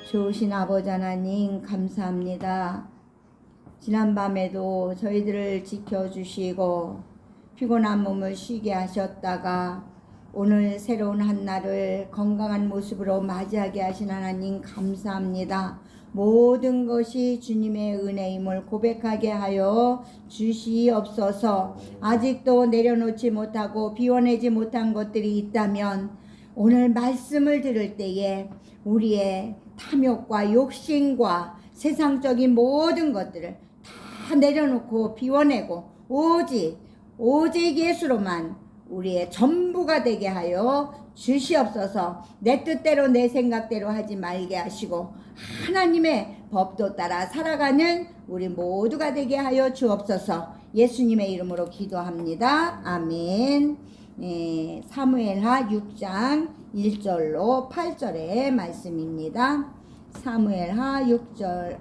좋으신 아버지 하나님 감사합니다. 지난밤에도 저희들을 지켜주시고 피곤한 몸을 쉬게 하셨다가 오늘 새로운 한날을 건강한 모습으로 맞이하게 하신 하나님 감사합니다. 모든 것이 주님의 은혜임을 고백하게 하여 주시옵소서. 아직도 내려놓지 못하고 비워내지 못한 것들이 있다면 오늘 말씀을 들을 때에 우리의 탐욕과 욕심과 세상적인 모든 것들을 다 내려놓고 비워내고 오직 예수로만 우리의 전부가 되게 하여 주시옵소서. 내 뜻대로 내 생각대로 하지 말게 하시고 하나님의 법도 따라 살아가는 우리 모두가 되게 하여 주옵소서. 예수님의 이름으로 기도합니다. 아멘. 사무엘하 6장 1절로 8절의 말씀입니다. 사무엘하 6장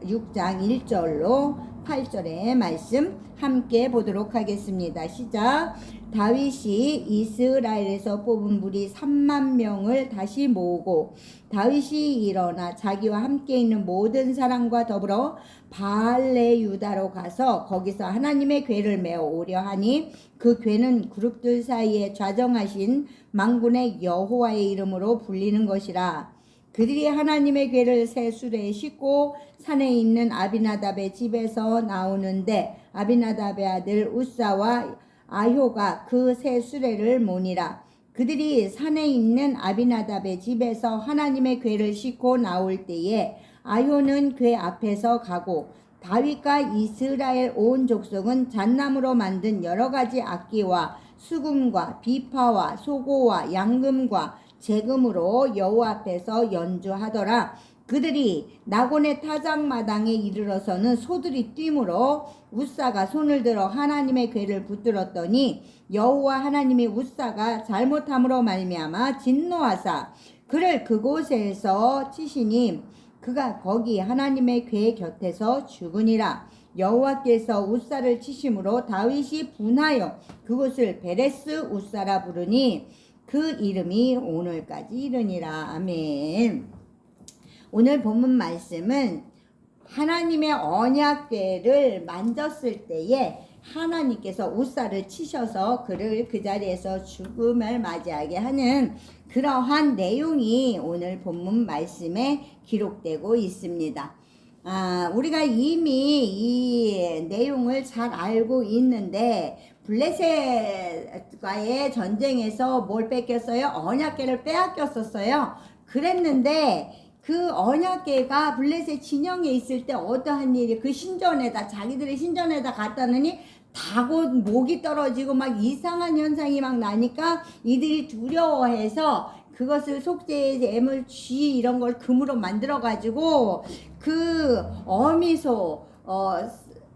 1절로 8절의 말씀 함께 보도록 하겠습니다. 시작. 다윗이 이스라엘에서 뽑은 무리 3만 명을 다시 모으고 다윗이 일어나 자기와 함께 있는 모든 사람과 더불어 바알레 유다로 가서 거기서 하나님의 궤를 메어 오려 하니 그 궤는 그룹들 사이에 좌정하신 만군의 여호와의 이름으로 불리는 것이라. 그들이 하나님의 궤를 새 수레에 싣고 산에 있는 아비나답의 집에서 나오는데 아비나답의 아들 우사와 아효가 그 새 수레를 모니라. 그들이 산에 있는 아비나답의 집에서 하나님의 궤를 싣고 나올 때에 아효는 궤 앞에서 가고 다윗과 이스라엘 온 족속은 잣나무로 만든 여러 가지 악기와 수금과 비파와 소고와 양금과 재금으로 여호와 앞에서 연주하더라. 그들이 나곤의 타작마당에 이르러서는 소들이 뛰므로 우사가 손을 들어 하나님의 궤를 붙들었더니 여호와 하나님이 우사가 잘못함으로 말미암아 진노하사 그를 그곳에서 치시니 그가 거기 하나님의 궤 곁에서 죽으니라. 여호와께서 우사를 치심으로 다윗이 분하여 그곳을 베레스 우사라 부르니 그 이름이 오늘까지 이르니라. 아멘. 오늘 본문 말씀은 하나님의 언약궤를 만졌을 때에 하나님께서 우사를 치셔서 그를 그 자리에서 죽음을 맞이하게 하는 그러한 내용이 오늘 본문 말씀에 기록되고 있습니다. 우리가 이미 이 내용을 잘 알고 있는데 블레셋과의 전쟁에서 뭘 뺏겼어요? 언약궤를 빼앗겼었어요. 그랬는데 그 언약궤가 블레셋 진영에 있을 때 어떠한 일이 그 신전에다 자기들의 신전에다 갖다 놓으니 다곧 목이 떨어지고 막 이상한 현상이 막 나니까 이들이 두려워해서 그것을 속죄의 제물 쥐 이런 걸 금으로 만들어 가지고 그 어미소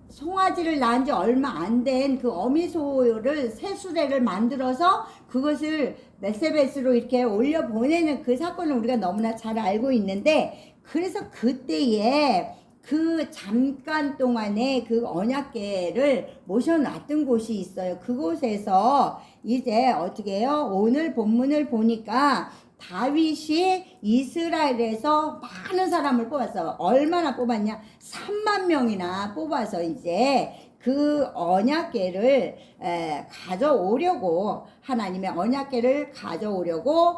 송아지를 낳은 지 얼마 안 된 그 어미소를 새 수레를 만들어서 그것을 메세베스로 이렇게 올려 보내는 그 사건을 우리가 너무나 잘 알고 있는데 그래서 그때에 그 잠깐 동안에 그 언약궤를 모셔놨던 곳이 있어요. 그곳에서 이제 어떻게 해요? 오늘 본문을 보니까 다윗이 이스라엘에서 많은 사람을 뽑았어. 얼마나 뽑았냐? 3만 명이나 뽑아서 이제 그 언약궤를 가져오려고 하나님의 언약궤를 가져오려고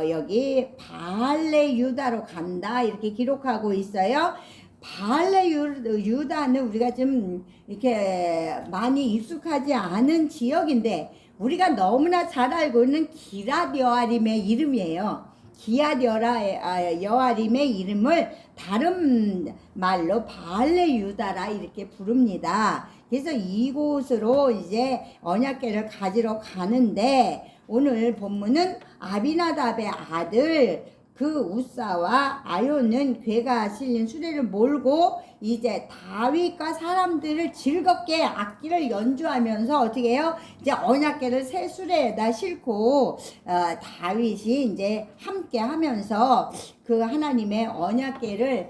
여기 바알레 유다로 간다 이렇게 기록하고 있어요. 바알레 유다는 우리가 좀 이렇게 많이 익숙하지 않은 지역인데 우리가 너무나 잘 알고 있는 기랏 여아림의 이름이에요. 기랏 여아림의 이름을 다른 말로 바알레 유다라 이렇게 부릅니다. 그래서 이곳으로 이제 언약궤를 가지러 가는데 오늘 본문은 아비나답의 아들 그 우사와 아효는 궤가 실린 수레를 몰고 이제 다윗과 사람들을 즐겁게 악기를 연주하면서 어떻게 해요? 이제 언약궤를 새 수레에다 싣고 다윗이 이제 함께 하면서 그 하나님의 언약궤를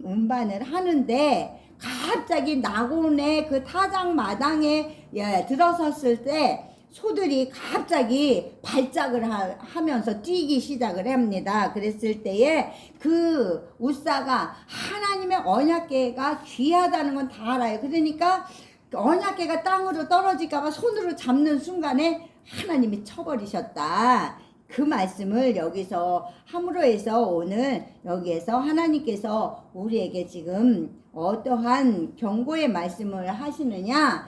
운반을 하는데 갑자기 나곤의 그 타작 마당에 들어섰을 때 소들이 갑자기 발작을 하면서 뛰기 시작을 합니다. 그랬을 때에 그 우사가 하나님의 언약궤가 귀하다는 건 다 알아요. 그러니까 언약궤가 땅으로 떨어질까봐 손으로 잡는 순간에 하나님이 쳐버리셨다. 그 말씀을 여기서 함으로 해서 오늘 여기에서 하나님께서 우리에게 지금 어떠한 경고의 말씀을 하시느냐,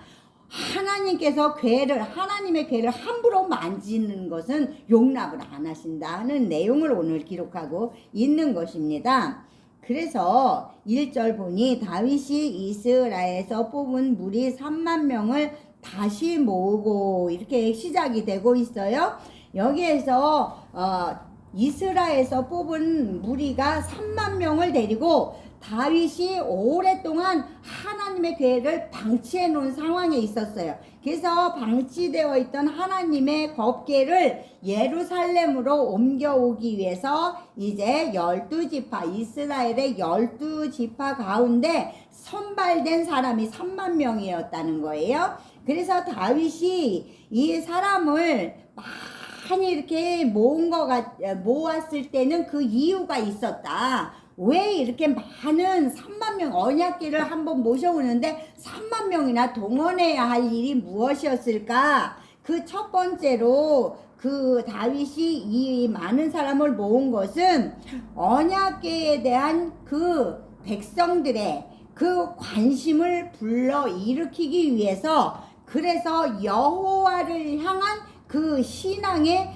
하나님께서 하나님의 궤를 함부로 만지는 것은 용납을 안 하신다 하는 내용을 오늘 기록하고 있는 것입니다. 그래서 1절 보니 다윗이 이스라엘에서 뽑은 무리 3만 명을 다시 모으고 이렇게 시작이 되고 있어요. 여기에서 이스라엘에서 뽑은 무리가 3만 명을 데리고 다윗이 오랫동안 하나님의 궤를 방치해 놓은 상황에 있었어요. 그래서 방치되어 있던 하나님의 법궤를 예루살렘으로 옮겨오기 위해서 이제 12지파, 이스라엘의 12지파 가운데 선발된 사람이 3만 명이었다는 거예요. 그래서 다윗이 이 사람을 많이 이렇게 모았을 때는 그 이유가 있었다. 왜 이렇게 많은 3만 명 언약궤를 한번 모셔오는데 3만 명이나 동원해야 할 일이 무엇이었을까? 그 첫 번째로 그 다윗이 이 많은 사람을 모은 것은 언약궤에 대한 그 백성들의 그 관심을 불러일으키기 위해서, 그래서 여호와를 향한 그 신앙의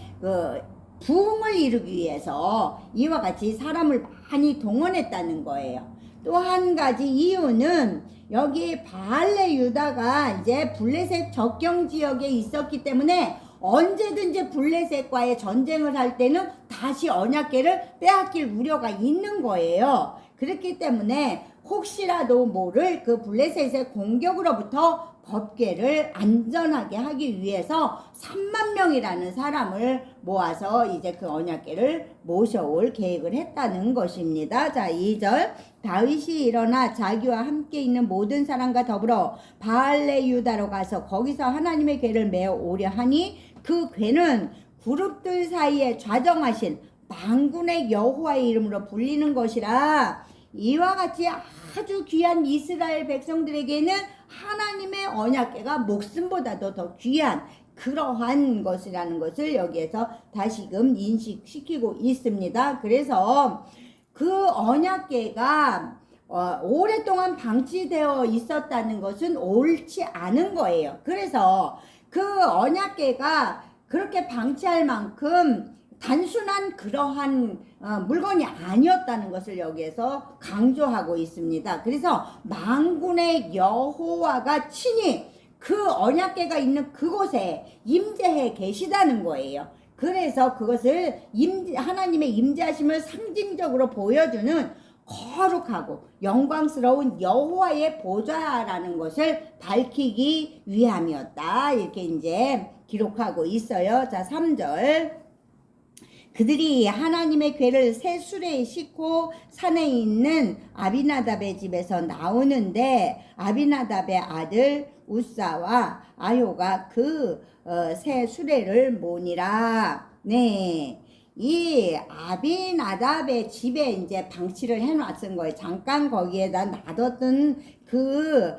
부흥을 이루기 위해서 이와 같이 사람을 많이 동원했다는 거예요. 또 한 가지 이유는 여기 바알레 유다가 이제 블레셋 접경 지역에 있었기 때문에 언제든지 블레셋과의 전쟁을 할 때는 다시 언약궤를 빼앗길 우려가 있는 거예요. 그렇기 때문에 혹시라도 모를 그 블레셋의 공격으로부터 법궤를 안전하게 하기 위해서 3만 명이라는 사람을 모아서 이제 그 언약궤를 모셔올 계획을 했다는 것입니다. 자, 2절 다윗이 일어나 자기와 함께 있는 모든 사람과 더불어 바알레 유다로 가서 거기서 하나님의 궤를 메어 오려 하니 그 궤는 그룹들 사이에 좌정하신 만군의 여호와의 이름으로 불리는 것이라. 이와 같이 아주 귀한 이스라엘 백성들에게는 하나님의 언약궤가 목숨보다도 더 귀한 그러한 것이라는 것을 여기에서 다시금 인식시키고 있습니다. 그래서 그 언약궤가 오랫동안 방치되어 있었다는 것은 옳지 않은 거예요. 그래서 그 언약궤가 그렇게 방치할 만큼 단순한 그러한 물건이 아니었다는 것을 여기에서 강조하고 있습니다. 그래서 만군의 여호와가 친히 그 언약궤가 있는 그곳에 임재해 계시다는 거예요. 그래서 그것을 하나님의 임재하심을 상징적으로 보여주는 거룩하고 영광스러운 여호와의 보좌라는 것을 밝히기 위함이었다. 이렇게 이제 기록하고 있어요. 자, 3절 그들이 하나님의 궤를 새 수레에 싣고 산에 있는 아비나답의 집에서 나오는데 아비나답의 아들 우사와 아효가 그 새 수레를 모니라. 네. 이 아비나답의 집에 이제 방치를 해놨은 거예요. 잠깐 거기에다 놔뒀던 그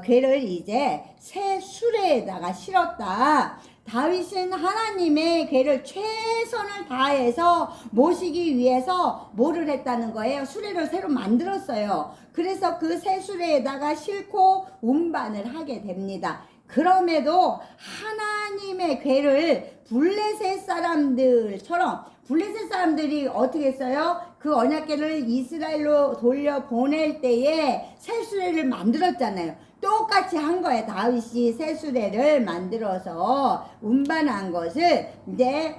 궤를 이제 새 수레에다가 실었다. 다윗은 하나님의 궤를 최선을 다해서 모시기 위해서 뭐를 했다는 거예요? 수레를 새로 만들었어요. 그래서 그 새 수레에다가 싣고 운반을 하게 됩니다. 그럼에도 하나님의 궤를 블레셋 사람들처럼, 블레셋 사람들이 어떻게 했어요? 그 언약궤를 이스라엘로 돌려 보낼 때에 새 수레를 만들었잖아요. 똑같이 한 거예요. 다윗이 새 수레를 만들어서 운반한 것을 이제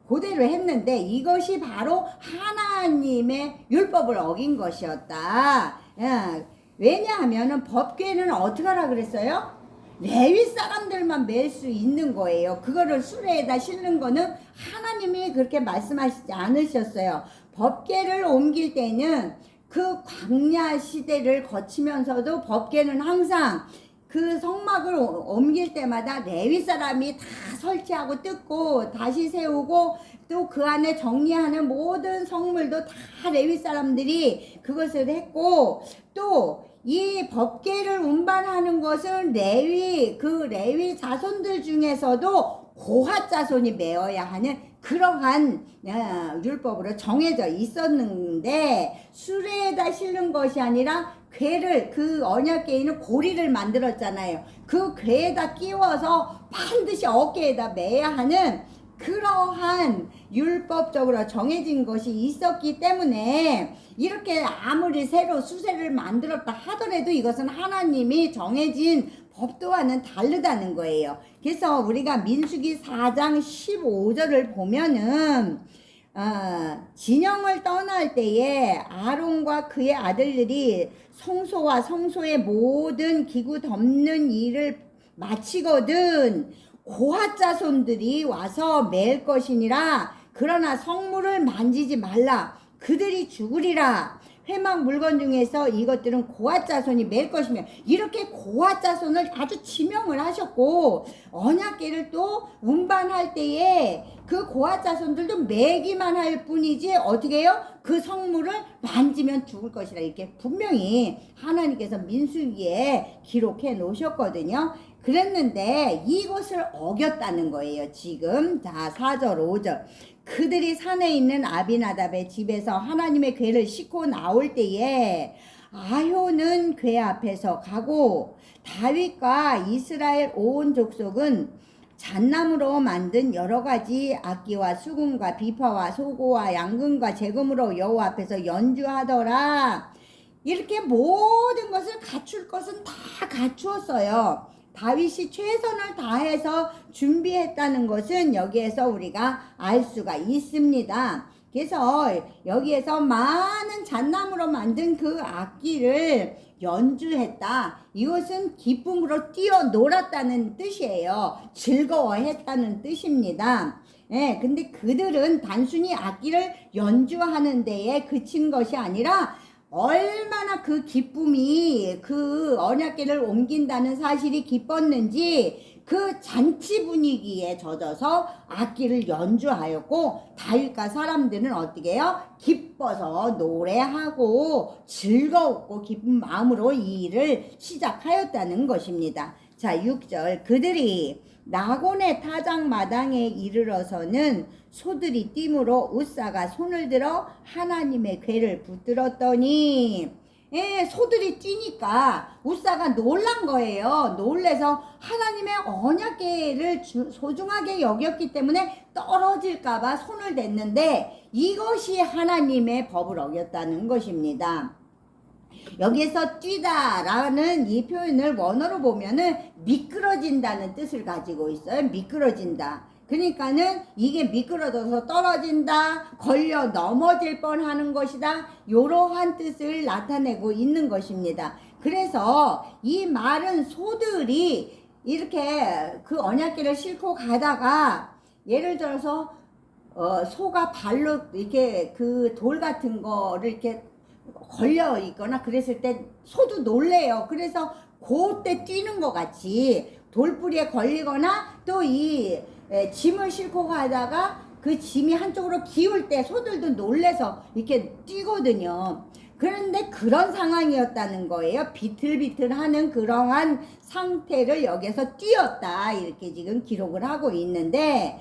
그대로 했는데 이것이 바로 하나님의 율법을 어긴 것이었다. 왜냐하면 법궤는 어떻게 하라 그랬어요? 레위 사람들만 맬 수 있는 거예요. 그거를 수레에다 싣는 거는 하나님이 그렇게 말씀하시지 않으셨어요. 법궤를 옮길 때는 그 광야 시대를 거치면서도 법궤는 항상 그 그 성막을 옮길 때마다 레위 사람이 다 설치하고 뜯고 다시 세우고 또 그 안에 정리하는 모든 성물도 다 레위 사람들이 그것을 했고, 또 이 법궤를 운반하는 것은 레위 자손들 중에서도 고핫 자손이 메어야 하는 그러한 율법으로 정해져 있었는데, 수레에다 실는 것이 아니라 궤를, 그 언약궤에는 고리를 만들었잖아요. 그 궤에다 끼워서 반드시 어깨에다 매야 하는 그러한 율법적으로 정해진 것이 있었기 때문에, 이렇게 아무리 새로 수세를 만들었다 하더라도 이것은 하나님이 정해진 법도와는 다르다는 거예요. 그래서 우리가 민수기 4장 15절을 보면은 진영을 떠날 때에 아론과 그의 아들들이 성소와 성소의 모든 기구 덮는 일을 마치거든 고핫 자손들이 와서 맬 것이니라. 그러나 성물을 만지지 말라. 그들이 죽으리라. 회막 물건 중에서 이것들은 고핫 자손이 맬 것이며, 이렇게 고핫 자손을 아주 지명을 하셨고, 언약궤를 또 운반할 때에 그 고핫 자손들도 매기만 할 뿐이지 어떻게 해요? 그 성물을 만지면 죽을 것이라 이렇게 분명히 하나님께서 민수기에 기록해 놓으셨거든요. 그랬는데 이것을 어겼다는 거예요. 지금 자 4절 5절 그들이 산에 있는 아비나답의 집에서 하나님의 궤를 싣고 나올 때에 아효는 궤 앞에서 가고, 다윗과 이스라엘 온 족속은 잣나무로 만든 여러 가지 악기와 수금과 비파와 소고와 양금과 재금으로 여호와 앞에서 연주하더라. 이렇게 모든 것을 갖출 것은 다 갖추었어요. 다윗이 최선을 다해서 준비했다는 것은 여기에서 우리가 알 수가 있습니다. 그래서 여기에서 많은 잣나무로 만든 그 악기를 연주했다. 이것은 기쁨으로 뛰어놀았다는 뜻이에요. 즐거워했다는 뜻입니다. 예, 근데 그들은 단순히 악기를 연주하는 데에 그친 것이 아니라 얼마나 그 기쁨이 그 언약궤를 옮긴다는 사실이 기뻤는지 그 잔치 분위기에 젖어서 악기를 연주하였고, 다윗과 사람들은 어떻게 해요? 기뻐서 노래하고 즐거웠고 기쁜 마음으로 이 일을 시작하였다는 것입니다. 자 6절 그들이 나곤의 타작마당에 이르러서는 소들이 뛰므로 웃사가 손을 들어 하나님의 궤를 붙들었더니, 소들이 뛰니까 웃사가 놀란 거예요. 놀래서 하나님의 언약궤를 소중하게 여겼기 때문에 떨어질까봐 손을 댔는데, 이것이 하나님의 법을 어겼다는 것입니다. 여기에서 뛰다라는 이 표현을 원어로 보면은 미끄러진다는 뜻을 가지고 있어요. 미끄러진다. 그러니까는 이게 미끄러져서 떨어진다, 걸려 넘어질 뻔하는 것이다, 이러한 뜻을 나타내고 있는 것입니다. 그래서 이 말은 소들이 이렇게 그 언약궤를 싣고 가다가, 예를 들어서 소가 발로 이렇게 그 돌 같은 거를 이렇게 걸려 있거나 그랬을 때 소도 놀래요. 그래서 그때 뛰는 것 같이 돌뿌리에 걸리거나 또 이 짐을 싣고 가다가 그 짐이 한쪽으로 기울 때 소들도 놀래서 이렇게 뛰거든요. 그런데 그런 상황이었다는 거예요. 비틀비틀하는 그러한 상태를 여기서 뛰었다 이렇게 지금 기록을 하고 있는데,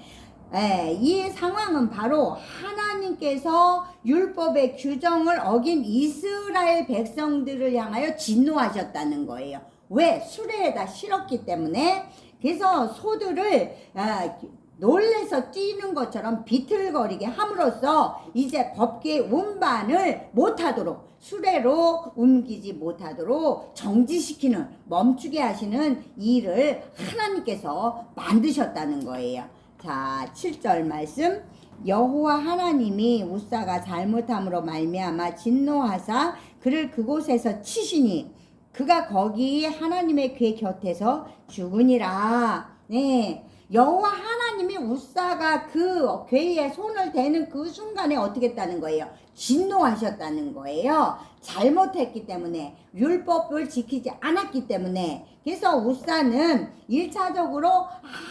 이 상황은 바로 하나님께서 율법의 규정을 어긴 이스라엘 백성들을 향하여 진노하셨다는 거예요. 왜? 수레에다 실었기 때문에. 그래서 소들을 놀래서 뛰는 것처럼 비틀거리게 함으로써 이제 법궤 운반을 못하도록, 수레로 옮기지 못하도록 정지시키는, 멈추게 하시는 일을 하나님께서 만드셨다는 거예요. 자 7절 말씀, 여호와 하나님이 웃사가 잘못함으로 말미암아 진노하사 그를 그곳에서 치시니 그가 거기 하나님의 궤 곁에서 죽으니라. 네, 여호와 하나님이 우사가 그 궤에 손을 대는 그 순간에 어떻게 했다는 거예요? 진노하셨다는 거예요. 잘못했기 때문에, 율법을 지키지 않았기 때문에. 그래서 우사는 1차적으로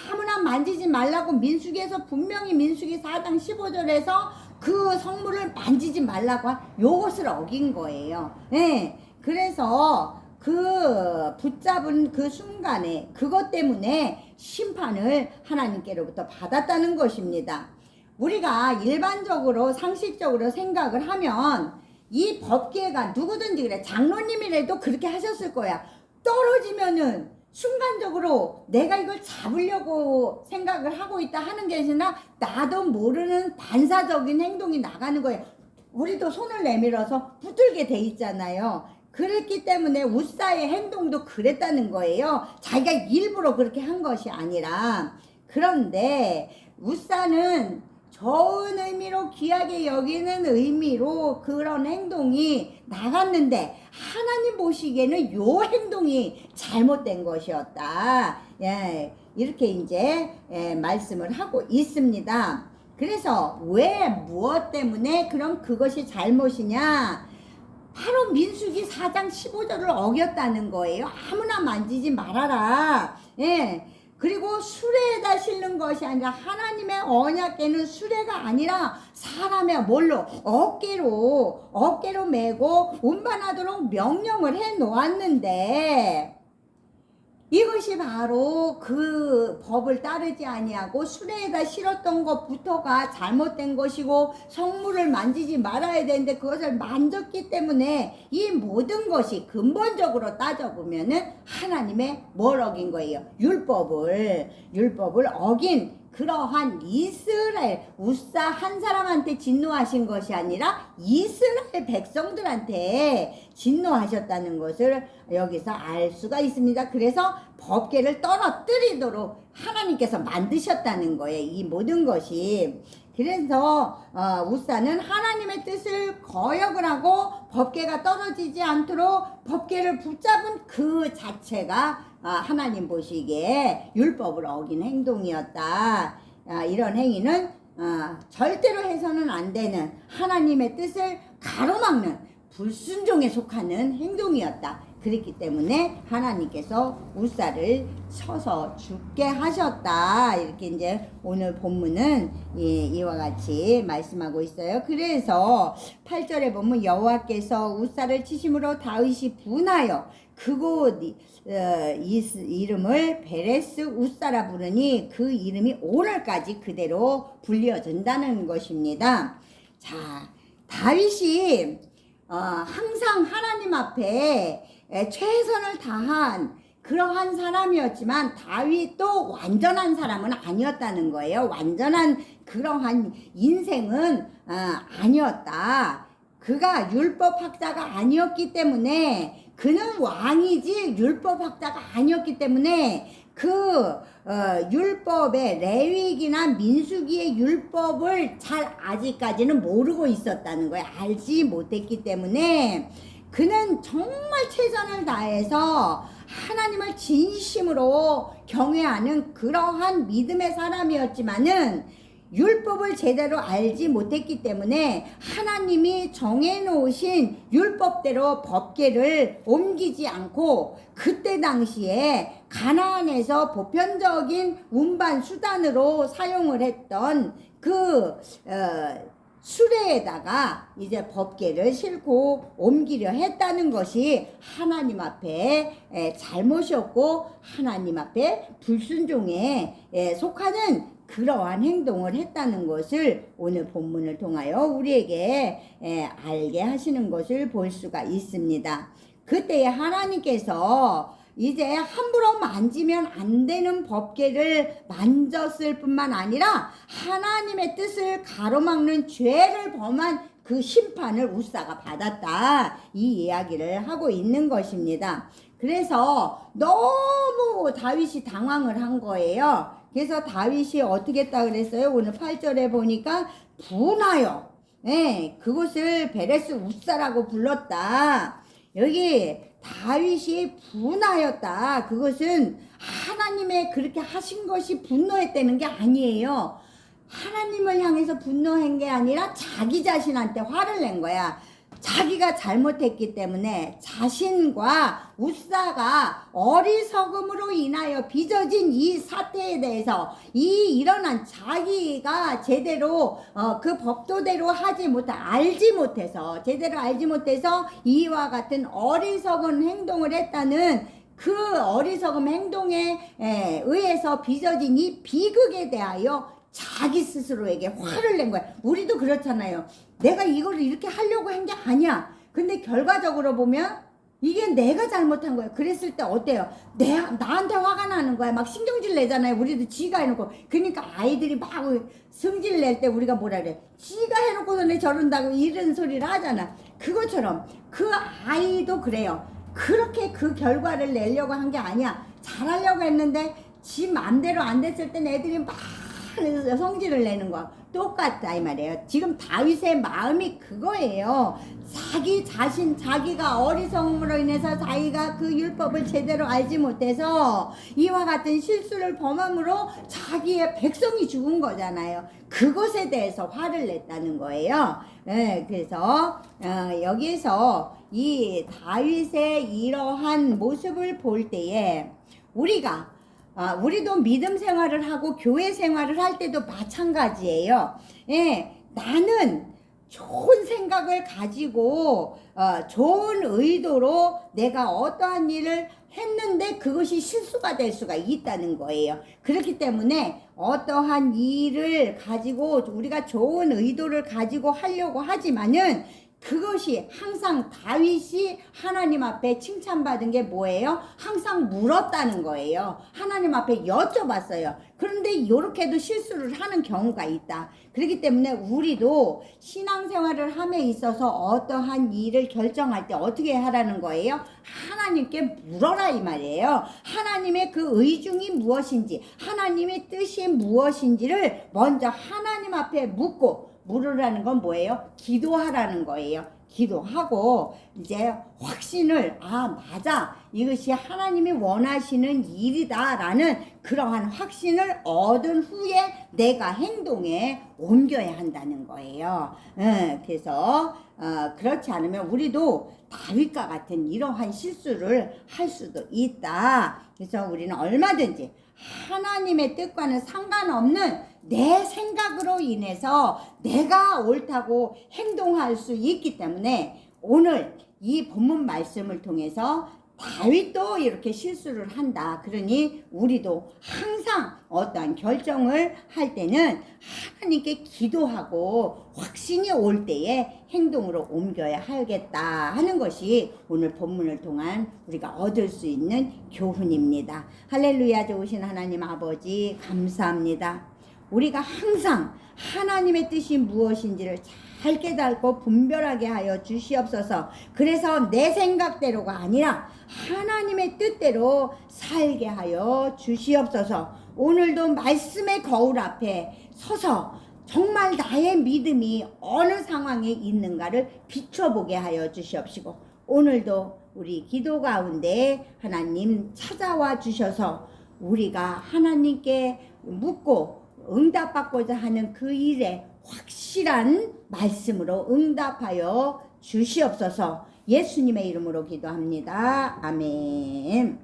아무나 만지지 말라고 민수기에서 분명히 민수기 4장 15절에서 그 성물을 만지지 말라고 요것을 어긴 거예요. 예. 그래서 그 붙잡은 그 순간에 그것 때문에 심판을 하나님께로부터 받았다는 것입니다. 우리가 일반적으로 상식적으로 생각을 하면 이 법계가 누구든지 그래, 장로님이라도 그렇게 하셨을 거야. 떨어지면은 순간적으로 내가 이걸 잡으려고 생각을 하고 있다 하는 게 아니라 나도 모르는 반사적인 행동이 나가는 거예요. 우리도 손을 내밀어서 붙들게 돼 있잖아요. 그랬기 때문에 우사의 행동도 그랬다는 거예요. 자기가 일부러 그렇게 한 것이 아니라. 그런데 우사는 좋은 의미로, 귀하게 여기는 의미로 그런 행동이 나갔는데 하나님 보시기에는 요 행동이 잘못된 것이었다. 예, 이렇게 이제 말씀을 하고 있습니다. 그래서 왜, 무엇 때문에 그럼 그것이 잘못이냐? 바로 민수기 4장 15절을 어겼다는 거예요. 아무나 만지지 말아라. 예. 그리고 수레에다 실는 것이 아니라 하나님의 언약궤는 수레가 아니라 사람의 뭘로? 어깨로 메고 운반하도록 명령을 해 놓았는데, 이것이 바로 그 법을 따르지 아니하고 수레에다 실었던 것부터가 잘못된 것이고 성물을 만지지 말아야 되는데 그것을 만졌기 때문에 이 모든 것이 근본적으로 따져보면은 하나님의 뭘 어긴 거예요? 율법을 어긴 그러한 이스라엘, 우사 한 사람한테 진노하신 것이 아니라 이스라엘 백성들한테 진노하셨다는 것을 여기서 알 수가 있습니다. 그래서 법궤를 떨어뜨리도록 하나님께서 만드셨다는 거예요. 이 모든 것이. 그래서 우사는 하나님의 뜻을 거역을 하고 법궤가 떨어지지 않도록 법궤를 붙잡은 그 자체가 하나님 보시기에 율법을 어긴 행동이었다. 이런 행위는 절대로 해서는 안 되는 하나님의 뜻을 가로막는 불순종에 속하는 행동이었다. 그렇기 때문에 하나님께서 우사를 쳐서 죽게 하셨다. 이렇게 이제 오늘 본문은 이와 같이 말씀하고 있어요. 그래서 8절에 보면 여호와께서 우사를 치심으로 다윗이 분하여 그곳 이름을 베레스 우사라 부르니 그 이름이 오늘까지 그대로 불려진다는 것입니다. 자, 다윗이 항상 하나님 앞에 최선을 다한 그러한 사람이었지만 다윗도 완전한 사람은 아니었다는 거예요. 완전한 그러한 인생은 아니었다. 그가 율법학자가 아니었기 때문에, 그는 왕이지 율법학자가 아니었기 때문에 그 율법의 레위기나 민수기의 율법을 잘 아직까지는 모르고 있었다는 거예요. 알지 못했기 때문에 그는 정말 최선을 다해서 하나님을 진심으로 경외하는 그러한 믿음의 사람이었지만은 율법을 제대로 알지 못했기 때문에 하나님이 정해놓으신 율법대로 법궤를 옮기지 않고 그때 당시에 가나안에서 보편적인 운반 수단으로 사용을 했던 그 수레에다가 이제 법궤를 싣고 옮기려 했다는 것이 하나님 앞에 잘못이었고 하나님 앞에 불순종에 속하는 그러한 행동을 했다는 것을 오늘 본문을 통하여 우리에게 알게 하시는 것을 볼 수가 있습니다. 그때에 하나님께서 이제 함부로 만지면 안 되는 법궤를 만졌을 뿐만 아니라 하나님의 뜻을 가로막는 죄를 범한 그 심판을 우사가 받았다. 이 이야기를 하고 있는 것입니다. 그래서 너무 다윗이 당황을 한 거예요. 그래서 다윗이 어떻게 했다 그랬어요? 오늘 8절에 보니까 분하여 그것을 베레스 우사라고 불렀다. 여기 다윗이 분하였다. 그것은 하나님의 그렇게 하신 것이 분노했다는 게 아니에요. 하나님을 향해서 분노한 게 아니라 자기 자신한테 화를 낸 거야. 자기가 잘못했기 때문에 자신과 웃사가 어리석음으로 인하여 빚어진 이 사태에 대해서 일어난 자기가 제대로 그 법도대로 제대로 알지 못해서 이와 같은 어리석은 행동을 했다는 그 어리석음 행동에 의해서 빚어진 이 비극에 대하여 자기 스스로에게 화를 낸 거야. 우리도 그렇잖아요. 내가 이걸 이렇게 하려고 한 게 아니야. 근데 결과적으로 보면 이게 내가 잘못한 거야. 그랬을 때 어때요? 나한테 화가 나는 거야. 막 신경질 내잖아요. 우리도 지가 해놓고. 그러니까 아이들이 막 성질 낼 때 우리가 뭐라 그래? 지가 해놓고서 내 저런다고 이런 소리를 하잖아. 그것처럼 그 아이도 그래요. 그렇게 그 결과를 내려고 한 게 아니야. 잘하려고 했는데 지 맘대로 안 됐을 땐 애들이 막 성질을 내는 거 똑같다 이 말이에요. 지금 다윗의 마음이 그거예요. 자기가 어리석음으로 인해서 자기가 그 율법을 제대로 알지 못해서 이와 같은 실수를 범함으로 자기의 백성이 죽은 거잖아요. 그것에 대해서 화를 냈다는 거예요. 그래서 여기서 이 다윗의 이러한 모습을 볼 때에 우리도 믿음 생활을 하고 교회 생활을 할 때도 마찬가지예요. 나는 좋은 생각을 가지고 좋은 의도로 내가 어떠한 일을 했는데 그것이 실수가 될 수가 있다는 거예요. 그렇기 때문에 어떠한 일을 가지고 우리가 좋은 의도를 가지고 하려고 하지만은 그것이 항상 다윗이 하나님 앞에 칭찬받은 게 뭐예요? 항상 물었다는 거예요. 하나님 앞에 여쭤봤어요. 그런데 이렇게도 실수를 하는 경우가 있다. 그렇기 때문에 우리도 신앙생활을 함에 있어서 어떠한 일을 결정할 때 어떻게 하라는 거예요? 하나님께 물어라 이 말이에요. 하나님의 그 의중이 무엇인지, 하나님의 뜻이 무엇인지를 먼저 하나님 앞에 물으라는 건 뭐예요? 기도하라는 거예요. 기도하고 이제 확신을 맞아 이것이 하나님이 원하시는 일이다 라는 그러한 확신을 얻은 후에 내가 행동에 옮겨야 한다는 거예요. 그래서 그렇지 않으면 우리도 다윗과 같은 이러한 실수를 할 수도 있다. 그래서 우리는 얼마든지 하나님의 뜻과는 상관없는 내 생각으로 인해서 내가 옳다고 행동할 수 있기 때문에 오늘 이 본문 말씀을 통해서 다윗도 이렇게 실수를 한다. 그러니 우리도 항상 어떠한 결정을 할 때는 하나님께 기도하고 확신이 올 때에 행동으로 옮겨야 하겠다 하는 것이 오늘 본문을 통한 우리가 얻을 수 있는 교훈입니다. 할렐루야. 좋으신 하나님 아버지 감사합니다. 우리가 항상 하나님의 뜻이 무엇인지를 잘 깨닫고 분별하게 하여 주시옵소서. 그래서 내 생각대로가 아니라 하나님의 뜻대로 살게 하여 주시옵소서. 오늘도 말씀의 거울 앞에 서서 정말 나의 믿음이 어느 상황에 있는가를 비춰보게 하여 주시옵시고, 오늘도 우리 기도 가운데 하나님 찾아와 주셔서 우리가 하나님께 묻고 응답받고자 하는 그 일에 확실한 말씀으로 응답하여 주시옵소서. 예수님의 이름으로 기도합니다. 아멘.